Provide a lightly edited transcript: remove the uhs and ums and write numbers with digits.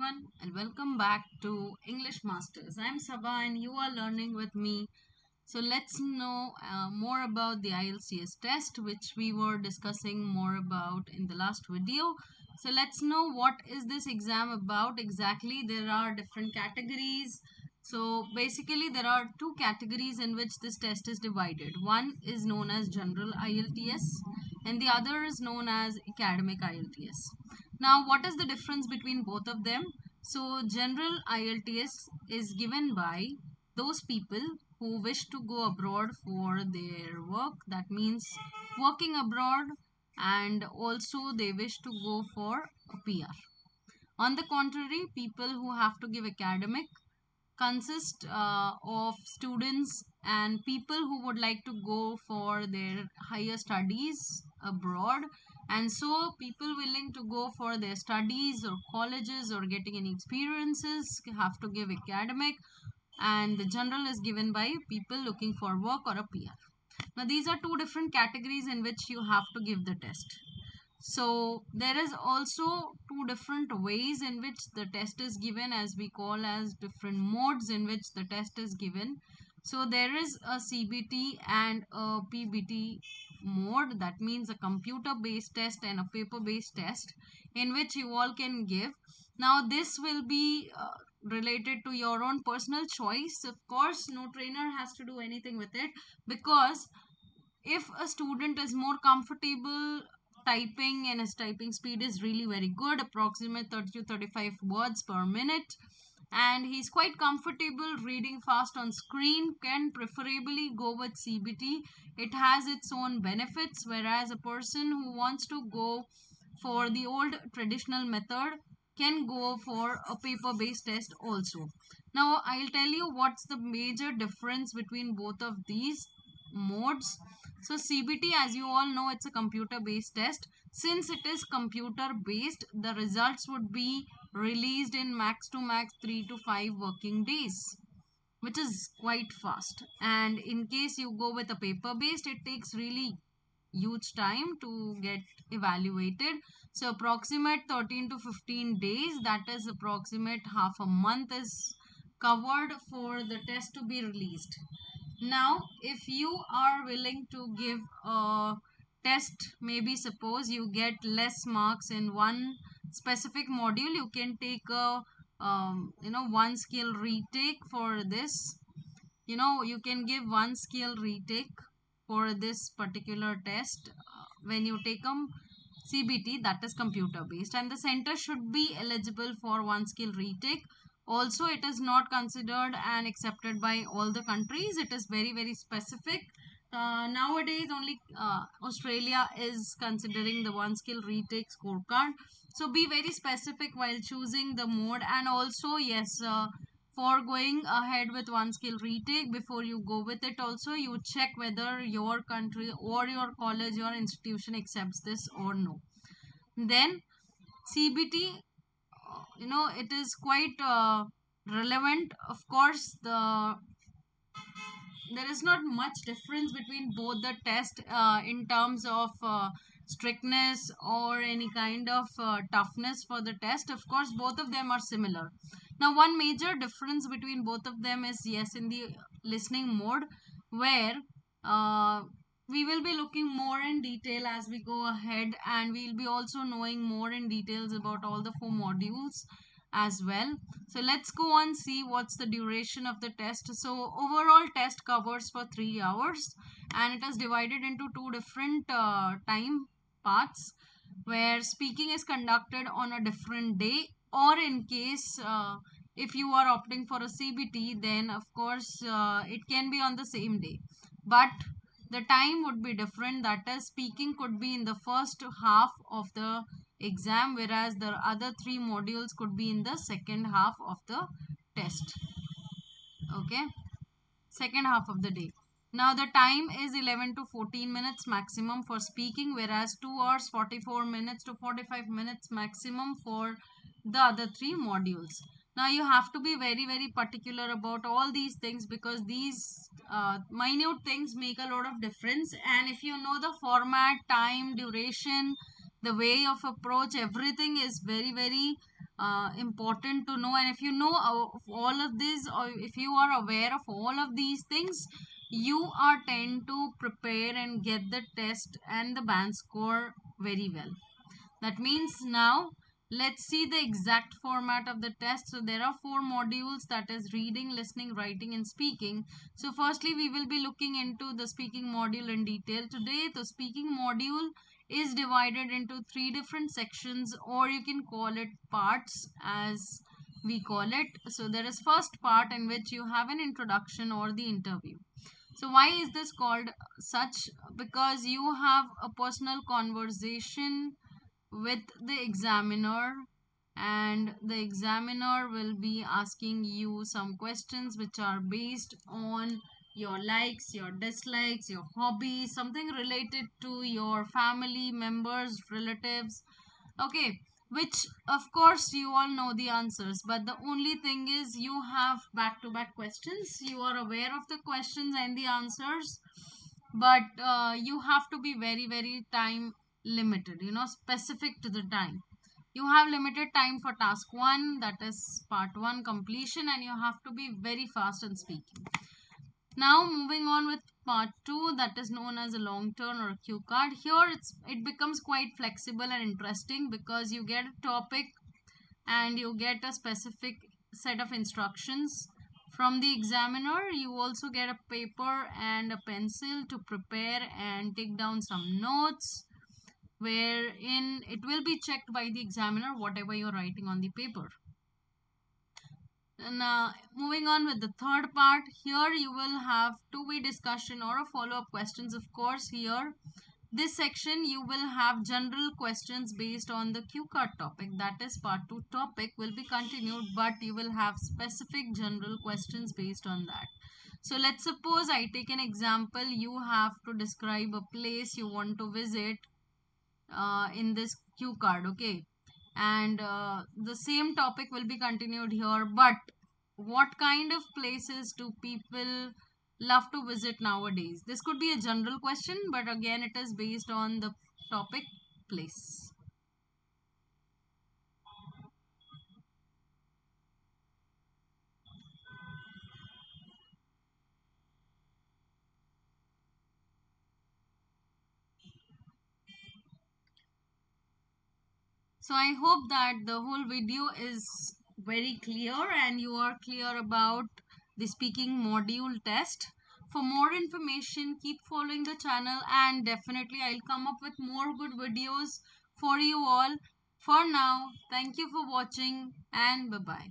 everyone and welcome back to English Masters. I'm Sabha and you are learning with me. So let's know more about the IELTS test which we were discussing more about in the last video. So let's know what is this exam about exactly. There are different categories. So basically there are two categories in which this test is divided. One is known as General IELTS and the other is known as Academic IELTS. Now, what is the difference between both of them? So, general IELTS is given by those people who wish to go abroad for their work. That means working abroad, and also they wish to go for a PR. On the contrary, people who have to give academic consist of students and people who would like to go for their higher studies abroad, and so people willing to go for their studies or colleges or getting any experiences have to give academic, and the general is given by people looking for work or a PR. Now these are two different categories in which you have to give the test. So there is also two different ways in which the test is given, as we call as different modes in which the test is given. So there is a CBT and a PBT mode, that means a computer based test and a paper based test in which you all can give. Now this will be related to your own personal choice. Of course, no trainer has to do anything with it, because if a student is more comfortable typing and his typing speed is really very good, approximate 30 to 35 words per minute, and he's quite comfortable reading fast on screen, can preferably go with CBT. It has its own benefits, whereas a person who wants to go for the old traditional method can go for a paper based test also. Now I'll tell you what's the major difference between both of these modes. So CBT, as you all know, it's a computer based test. Since it is computer based, the results would be released in max to max 3 to 5 working days, which is quite fast. And in case you go with a paper based, it takes really huge time to get evaluated. So approximate 13 to 15 days, that is approximate half a month, is covered for the test to be released. Now if you are willing to give a test, maybe suppose you get less marks in one specific module, you can take a one skill retake for this. You can give one skill retake for this particular test when you take CBT, that is computer based, and the center should be eligible for one skill retake. Also, it is not considered and accepted by all the countries. It is very very specific. Nowadays only Australia is considering the one skill retake scorecard. So be very specific while choosing the mode, and also yes, for going ahead with one skill retake, before you go with it also you check whether your country or your college, your institution accepts this or no. Then CBT, it is quite relevant. Of course, there is not much difference between both the test in terms of strictness or any kind of toughness for the test. Of course, both of them are similar. Now one major difference between both of them is, yes, in the listening mode, where uh, we will be looking more in detail as we go ahead, and we'll be also knowing more in details about all the 4 modules as well. So let's go on see what's the duration of the test. So overall test covers for 3 hours, and it is divided into two different time parts, where speaking is conducted on a different day, or in case if you are opting for a CBT, then of course it can be on the same day, but the time would be different. That is, speaking could be in the first half of the exam, whereas the other 3 modules could be in the second half of the test. Okay, second half of the day. Now the time is 11 to 14 minutes maximum for speaking, whereas 2 hours 44 minutes to 45 minutes maximum for the other 3 modules. Now you have to be very very particular about all these things, because these minute things make a lot of difference, and if you know the format, time, duration, the way of approach, everything is very very important to know. And if you know all of this, or if you are aware of all of these things, you are tend to prepare and get the test and the band score very well. That means now let's see the exact format of the test. So there are 4 modules, that is reading, listening, writing and speaking. So firstly we will be looking into the speaking module in detail today. The speaking module is divided into 3 different sections, or you can call it parts as we call it. So there is first part in which you have an introduction or the interview. So why is this called such? Because you have a personal conversation with the examiner, and the examiner will be asking you some questions which are based on your likes, your dislikes, your hobbies, something related to your family members, relatives. Okay, which of course you all know the answers, but the only thing is you have back to back questions. You are aware of the questions and the answers, but you have to be very, very time limited, specific to the time. You have limited time for task 1, that is part 1 completion, and you have to be very fast in speaking. Now moving on with part 2, that is known as a long turn or a cue card. Here it becomes quite flexible and interesting, because you get a topic and you get a specific set of instructions from the examiner. You also get a paper and a pencil to prepare and take down some notes, wherein it will be checked by the examiner whatever you're writing on the paper. And moving on with the third part, here you will have two-way discussion or a follow-up questions. Of course, here this section you will have general questions based on the cue card topic, that is part 2 topic will be continued, but you will have specific general questions based on that. So let's suppose I take an example. You have to describe a place you want to visit in this cue card, okay? And the same topic will be continued here, but what kind of places do people love to visit nowadays? This could be a general question, but again it is based on the topic place. So I hope that the whole video is very clear and you are clear about the speaking module test. For more information, keep following the channel, and definitely I'll come up with more good videos for you all. For now, thank you for watching and bye-bye.